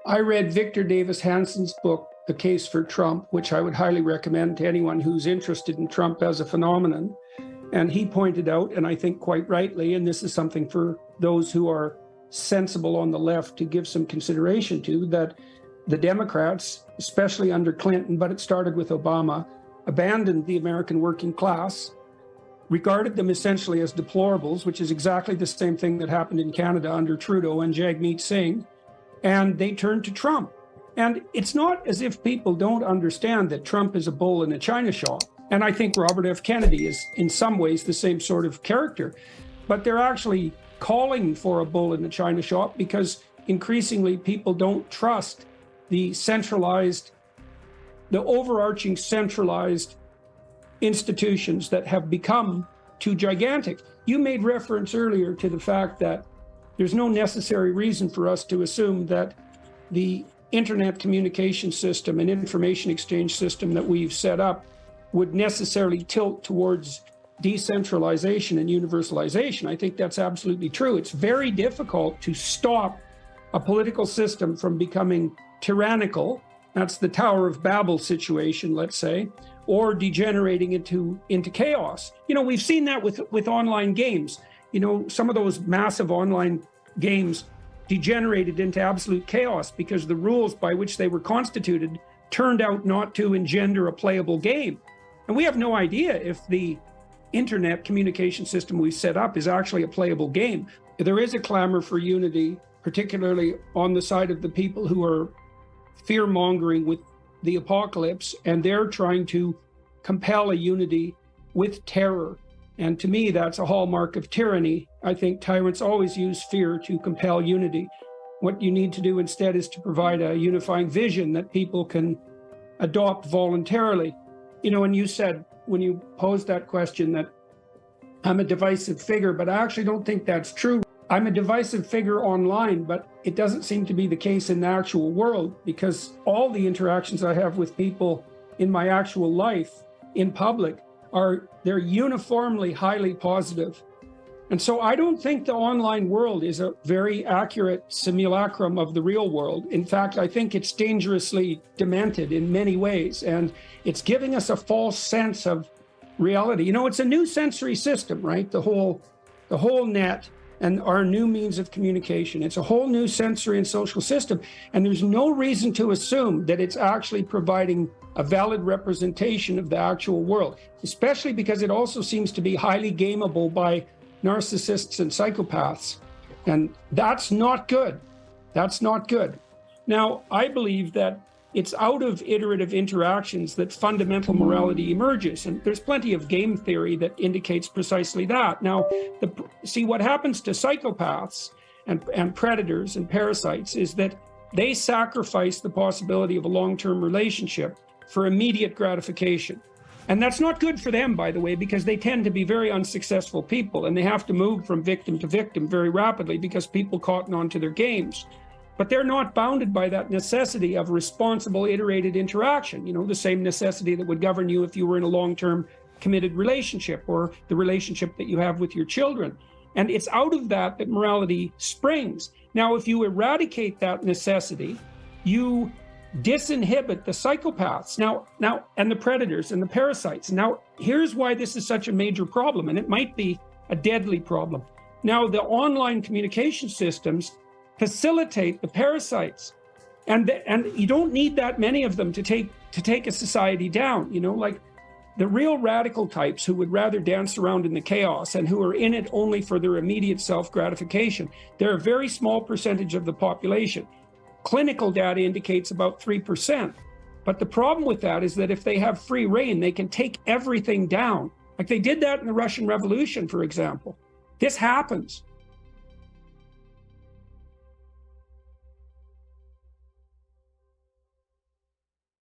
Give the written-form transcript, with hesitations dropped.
I read Victor Davis Hanson's book, The Case for Trump, which I would highly recommend to anyone who's interested in Trump as a phenomenon. And he pointed out, and I think quite rightly, and this is something for those who are sensible on the left to give some consideration to, that the Democrats, especially under Clinton, but it started with Obama, abandoned the American working class, regarded them essentially as deplorables, which is exactly the same thing that happened in Canada under Trudeau and Jagmeet Singh, and they turned to Trump. And it's not as if people don't understand that Trump is a bull in a china shop. And I think Robert F. Kennedy is in some ways the same sort of character, but they're actually calling for a bull in the china shop because increasingly people don't trust the overarching centralized institutions that have become too gigantic. You made reference earlier to the fact that there's no necessary reason for us to assume that the internet communication system and information exchange system that we've set up would necessarily tilt towards decentralization and universalization. I think that's absolutely true. It's very difficult to stop a political system from becoming tyrannical. That's the Tower of Babel situation, let's say, or degenerating into chaos. You know, we've seen that with online games. You know, some of those massive online games degenerated into absolute chaos because the rules by which they were constituted turned out not to engender a playable game. And we have no idea if the internet communication system we set up is actually a playable game. There is a clamor for unity, particularly on the side of the people who are fear-mongering with the apocalypse, and they're trying to compel a unity with terror. And to me, that's a hallmark of tyranny. I think tyrants always use fear to compel unity. What you need to do instead is to provide a unifying vision that people can adopt voluntarily. You know, and you said when you posed that question that I'm a divisive figure, but I actually don't think that's true. I'm a divisive figure online, but it doesn't seem to be the case in the actual world, because all the interactions I have with people in my actual life in public they're uniformly highly positive. And so I don't think the online world is a very accurate simulacrum of the real world. In fact, I think it's dangerously demented in many ways, and it's giving us a false sense of reality. You know, it's a new sensory system, right? The whole net and our new means of communication. It's a whole new sensory and social system. And there's no reason to assume that it's actually providing a valid representation of the actual world, especially because it also seems to be highly gameable by narcissists and psychopaths. And that's not good. That's not good. Now, I believe that it's out of iterative interactions that fundamental morality emerges. And there's plenty of game theory that indicates precisely that. Now, see what happens to psychopaths and predators and parasites is that they sacrifice the possibility of a long-term relationship for immediate gratification. And that's not good for them, by the way, because they tend to be very unsuccessful people, and they have to move from victim to victim very rapidly because people cotton on to their games. But they're not bounded by that necessity of responsible, iterated interaction, you know, the same necessity that would govern you if you were in a long-term committed relationship or the relationship that you have with your children. And it's out of that that morality springs. Now, if you eradicate that necessity, you disinhibit the psychopaths now, and the predators and the parasites. Now, here's why this is such a major problem, and it might be a deadly problem. Now, the online communication systems facilitate the parasites, and you don't need that many of them to take a society down. You know, like the real radical types who would rather dance around in the chaos and who are in it only for their immediate self-gratification. They're a very small percentage of the population. Clinical data indicates about 3%. But the problem with that is that if they have free rein, they can take everything down. Like they did that in the Russian Revolution, for example. This happens.